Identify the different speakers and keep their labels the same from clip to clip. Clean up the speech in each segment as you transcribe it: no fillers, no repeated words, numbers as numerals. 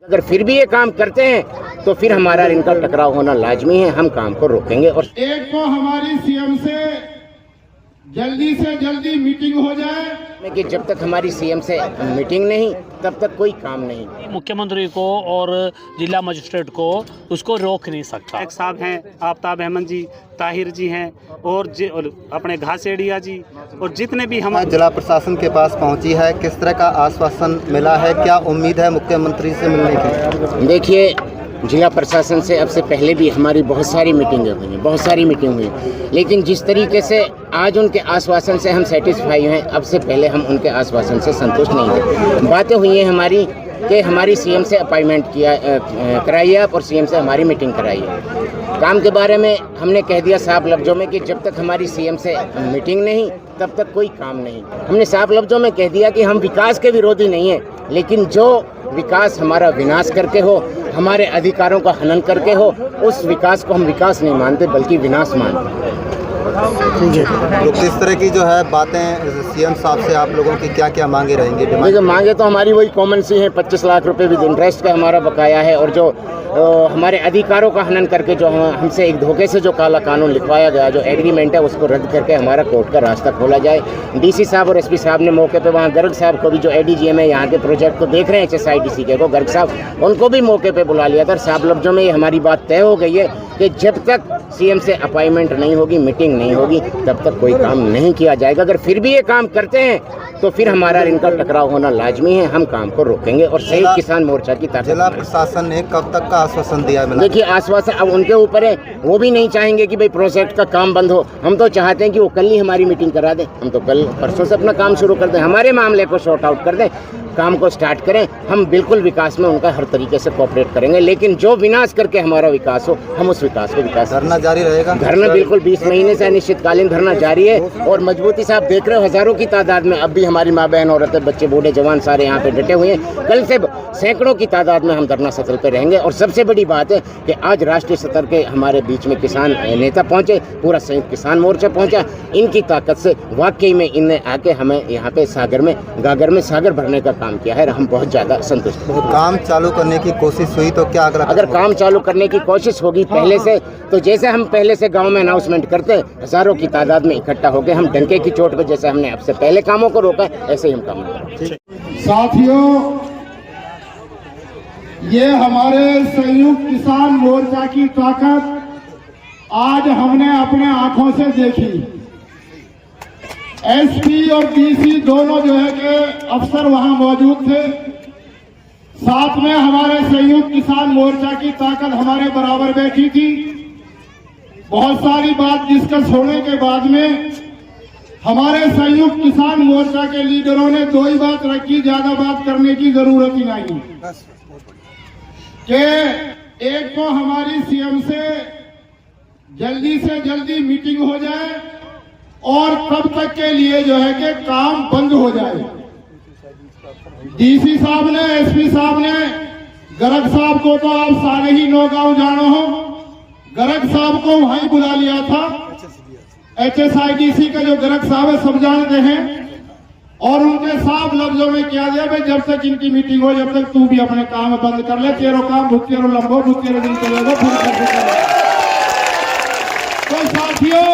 Speaker 1: अगर फिर भी ये काम करते हैं तो फिर हमारा इनका टकराव होना लाजमी है। हम काम को रोकेंगे। और
Speaker 2: एक तो हमारी सीएम से जल्दी मीटिंग हो जाए
Speaker 1: कि जब तक हमारी सीएम से मीटिंग नहीं तब तक कोई काम नहीं।
Speaker 3: मुख्यमंत्री को और जिला मजिस्ट्रेट को उसको रोक नहीं सकता।
Speaker 4: एक साहब हैं आफ्ताब अहमद जी, ताहिर जी हैं और अपने घासेड़िया जी और जितने भी हम
Speaker 5: जिला प्रशासन के पास पहुंची है, किस तरह का आश्वासन मिला है, क्या उम्मीद है मुख्यमंत्री से मिलने की?
Speaker 1: देखिए, जिला प्रशासन से अब से पहले भी हमारी बहुत सारी मीटिंगें हुई हैं, बहुत सारी मीटिंग हुई हैं, लेकिन जिस तरीके से आज उनके आश्वासन से हम सेटिस्फाई हैं, अब से पहले हम उनके आश्वासन से संतुष्ट नहीं थे। बातें हुई हैं हमारी कि हमारी सीएम से अपॉइंटमेंट कराइए आप और सीएम से हमारी मीटिंग कराइए। काम के बारे में हमने कह दिया साफ लफ्ज़ों में कि जब तक हमारी सीएम से मीटिंग नहीं तब तक कोई काम नहीं। हमने साफ लफ्ज़ों में कह दिया कि हम विकास के विरोधी नहीं हैं, लेकिन जो विकास हमारा विनाश करके हो, हमारे अधिकारों का हनन करके हो, उस विकास को हम विकास नहीं मानते बल्कि विनाश मानते हैं।
Speaker 5: तो किस तरह की जो है बातें सीएम साहब से आप लोगों की क्या मांगे रहेंगी?
Speaker 1: देखिए, मांगे तो हमारी वही कॉमन सी हैं। 25 लाख रुपए विद इंटरेस्ट का हमारा बकाया है और जो हमारे अधिकारों का हनन करके जो हमसे एक धोखे से जो काला कानून लिखवाया गया, जो एग्रीमेंट है, उसको रद्द करके हमारा कोर्ट का रास्ता खोला जाए। डीसी साहब और एसपी साहब ने मौके पे वहाँ गर्ग साहब को भी, जो एडीजीएम है यहाँ के प्रोजेक्ट को देख रहे हैं HSIDC के, को गर्ग साहब, उनको भी मौके पे बुला लिया था। साफ लफ्ज़ों में ये हमारी बात तय हो गई है कि जब तक सीएम से अपॉइंटमेंट नहीं होगी, मीटिंग नहीं होगी, तब तक कोई काम नहीं किया जाएगा। अगर फिर भी ये काम करते हैं तो फिर हमारा इनका टकराव होना लाजमी है। हम काम को रोकेंगे और संयुक्त किसान मोर्चा की ताकत।
Speaker 5: जिला प्रशासन ने कब तक का आश्वासन दिया?
Speaker 1: देखिए, आश्वासन अब उनके ऊपर है। वो भी नहीं चाहेंगे कि भाई प्रोजेक्ट का काम बंद हो। हम तो चाहते हैं कि वो कल ही हमारी मीटिंग करा दें। हम तो कल परसों से अपना काम शुरू कर दें, हमारे मामले को सॉर्ट आउट कर दें, काम को स्टार्ट करें। हम बिल्कुल विकास में उनका हर तरीके से कोऑपरेट करेंगे, लेकिन जो विनाश करके हमारा विकास हो, हम उस विकास को विकास।
Speaker 5: धरना जारी रहेगा?
Speaker 1: धरना बिल्कुल 20 महीने से अनिश्चितकालीन धरना जारी है और मजबूती से आप देख रहे हो, हजारों की तादाद में अब भी हमारी माँ बहन, औरतें, बच्चे, बूढ़े, जवान सारे यहाँ पे डटे हुए हैं। कल से सैकड़ों की तादाद में हम धरना स्थल पे रहेंगे। और सबसे बड़ी बात है कि आज राष्ट्रीय स्तर के हमारे बीच में किसान नेता पहुंचे, पूरा संयुक्त किसान मोर्चा पहुंचा। इनकी ताकत से वाकई में इनने आके हमें यहाँ पे गागर में सागर भरने का काम किया है। हम बहुत ज़्यादा संतुष्ट हैं।
Speaker 5: काम चालू करने की कोशिश हुई तो क्या
Speaker 1: अगर काम चालू करने की कोशिश होगी पहले से, तो जैसे हम पहले से गांव में अनाउंसमेंट करते हैं, हजारों की तादाद में इकट्ठा होकर हम डंके की चोट पे, जैसे हमने अब से पहले कामों को रोका, ऐसे ही हम काम करेंगे।
Speaker 2: साथियों, ये हमारे संयुक्त किसान मोर्चा की ताकत आज हमने अपने आंखों से देखी। एसपी और डीसी दोनों जो है कि अफसर वहां मौजूद थे। साथ में हमारे संयुक्त किसान मोर्चा की ताकत हमारे बराबर बैठी थी। बहुत सारी बात डिस्कस होने के बाद में हमारे संयुक्त किसान मोर्चा के लीडरों ने दो ही बात रखी, ज्यादा बात करने की जरूरत ही नहीं, कि एक तो हमारी सीएम से जल्दी मीटिंग हो जाए और तब तक के लिए जो है कि काम बंद हो जाए। डीसी साहब ने, एसपी साहब ने, गर्ग साहब को तो आप सारे ही नौगांव जानो हो, गर्ग साहब को वहीं बुला लिया था। HSIDC का जो गर्ग साहब है सब जानते हैं, और उनके साफ लफ्जों में किया गया भाई जब तक इनकी मीटिंग हो, जब तक तू भी अपने काम बंद कर ले, तेरो काम भुक्तेरो लंबो, भुक्तेरो दिन चलेगा, तो साथियों,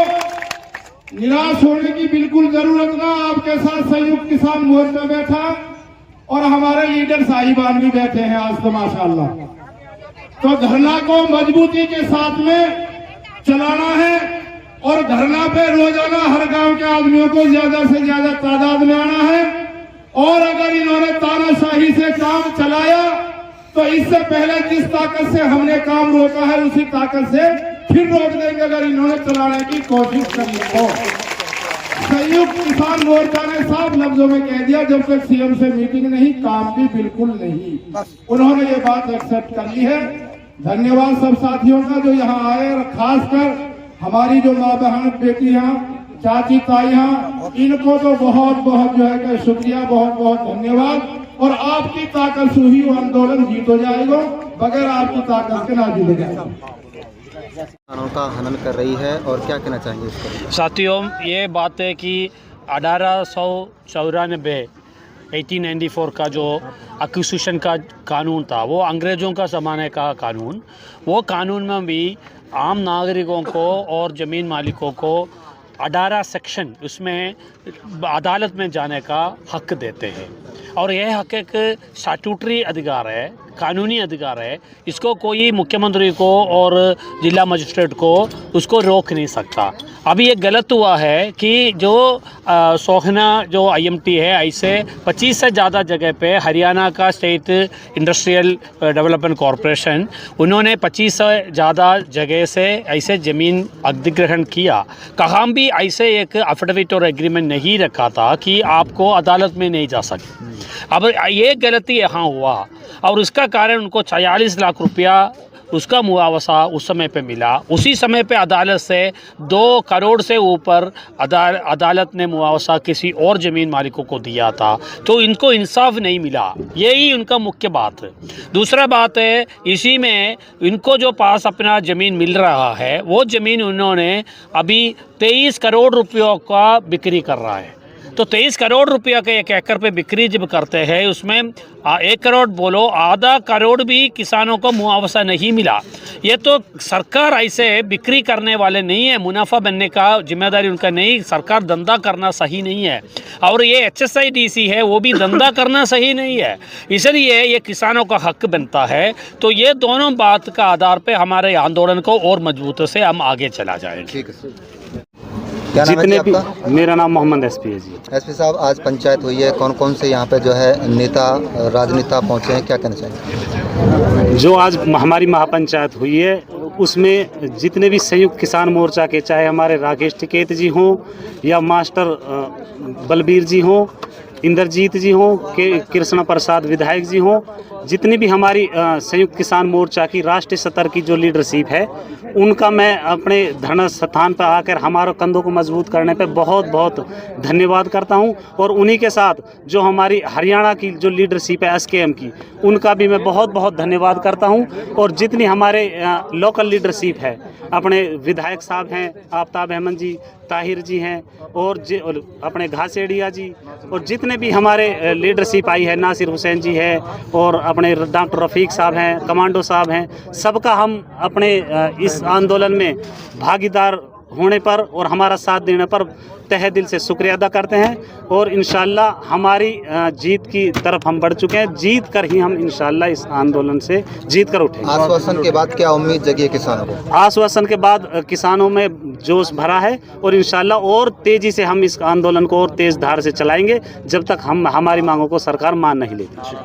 Speaker 2: निराश होने की बिल्कुल जरूरत ना। आपके साथ संयुक्त किसान मोर्चा बैठा और हमारे लीडर साहिबान भी बैठे हैं आज तो माशाअल्लाह। तो धरना को मजबूती के साथ में चलाना है और धरना पे रोजाना हर गांव के आदमियों को ज्यादा से ज्यादा तादाद में आना है। और अगर इन्होंने तानाशाही से काम चलाया तो इससे पहले जिस ताकत से हमने काम रोका है उसी ताकत से फिर रोक देंगे अगर इन्होंने चलाने की कोशिश करी तो। संयुक्त किसान मोर्चा ने साफ लफ्जों में कह दिया, जब तक सीएम से मीटिंग नहीं, काम भी बिल्कुल नहीं। उन्होंने ये बात एक्सेप्ट कर ली है। धन्यवाद सब साथियों का जो यहाँ आए, और खासकर हमारी जो माँ बहन, बेटियां, चाची, ताइयां, इनको तो बहुत बहुत जो है कि शुक्रिया, बहुत बहुत धन्यवाद। और आपकी ताकत से ही वो आंदोलन जीत हो जाएगा, बगैर आपकी ताकत के ना जीत जाएगा।
Speaker 5: किसानों का हनन कर रही है और क्या कहना चाहेंगे इस पर?
Speaker 3: साथियों, ये बात है कि 1894 1894 का जो एक्विजिशन का कानून था, वो अंग्रेज़ों का ज़माने का कानून, वो कानून में भी आम नागरिकों को और ज़मीन मालिकों को 18 सेक्शन उसमें अदालत में जाने का हक देते हैं। और यह हक एक स्टैट्यूटरी अधिकार है, कानूनी अधिकार है। इसको कोई मुख्यमंत्री को और जिला मजिस्ट्रेट को उसको रोक नहीं सकता। अभी ये गलत हुआ है कि जो सोहना जो IMT है, ऐसे 25 से ज़्यादा जगह पे हरियाणा का स्टेट इंडस्ट्रियल डेवलपमेंट कॉरपोरेशन, उन्होंने 25 से ज़्यादा जगह से ऐसे ज़मीन अधिग्रहण किया। कहाँ भी ऐसे एक एफिडेविट और एग्रीमेंट नहीं रखा था कि आपको अदालत में नहीं जा सकते। अब ये गलती यहाँ हुआ और उसका कारण उनको 46 लाख रुपया उसका मुआवजा उस समय पे मिला। उसी समय पे अदालत से 2 करोड़ से ऊपर अदालत ने मुआवजा किसी और ज़मीन मालिकों को दिया था, तो इनको इंसाफ नहीं मिला। यही उनका मुख्य बात है। दूसरा बात है, इसी में इनको जो पास अपना ज़मीन मिल रहा है, वो ज़मीन उन्होंने अभी 23 करोड़ रुपयों का बिक्री कर रहा है। तो 23 करोड़ रुपया के 1 एकड़ पे बिक्री जब करते हैं, उसमें 1 करोड़ बोलो, आधा करोड़ भी किसानों को मुआवजा नहीं मिला। ये तो सरकार ऐसे बिक्री करने वाले नहीं है, मुनाफा बनने का जिम्मेदारी उनका नहीं। सरकार धंधा करना सही नहीं है और ये HSIDC है, वो भी धंधा करना सही नहीं है। इसलिए ये किसानों का हक बनता है। तो ये दोनों बात का आधार पे हमारे आंदोलन को और मजबूत से हम आगे चला जाएंगे।
Speaker 5: ठीक है। क्या नाम है जी
Speaker 4: जितने भी,
Speaker 5: आपका?
Speaker 4: मेरा नाम मोहम्मद SP है जी।
Speaker 5: SP साहब, आज पंचायत हुई है, कौन कौन से यहाँ पे जो है नेता राजनेता पहुँचे हैं, क्या कहना चाहेंगे?
Speaker 4: जो आज हमारी महापंचायत हुई है, उसमें जितने भी संयुक्त किसान मोर्चा के, चाहे हमारे राकेश टिकैत जी हों या मास्टर बलबीर जी हों, इंद्रजीत जी हों, कृष्ण प्रसाद विधायक जी हों, जितनी भी हमारी संयुक्त किसान मोर्चा की राष्ट्रीय स्तर की जो लीडरशिप है, उनका मैं अपने धरना स्थान पर आकर हमारे कंधों को मजबूत करने पे बहुत बहुत धन्यवाद करता हूं। और उन्हीं के साथ जो हमारी हरियाणा की जो लीडरशिप है SKM की, उनका भी मैं बहुत बहुत धन्यवाद करता हूं। और जितनी हमारे लोकल लीडरशिप है, अपने विधायक साहब हैं, आफ्ताब अहमद जी, ताहिर जी हैं, और अपने घासेड़िया जी, और जितने भी हमारे लीडरशिप आई है, नासिर हुसैन जी है, और अपने डॉक्टर रफ़ीक साहब हैं, कमांडो साहब हैं, सबका हम अपने इस आंदोलन में भागीदार होने पर और हमारा साथ देने पर तहे दिल से शुक्रिया अदा करते हैं। और इंशाल्लाह हमारी जीत की तरफ हम बढ़ चुके हैं। जीत कर ही हम इंशाल्लाह इस आंदोलन से जीत कर उठेंगे।
Speaker 5: आश्वासन के बाद क्या उम्मीद जगी है किसानों को?
Speaker 4: आश्वासन के बाद किसानों में जोश भरा है और इंशाल्लाह और तेज़ी से हम इस आंदोलन को और तेज़ धार से चलाएंगे, जब तक हम हमारी मांगों को सरकार मान नहीं लेती।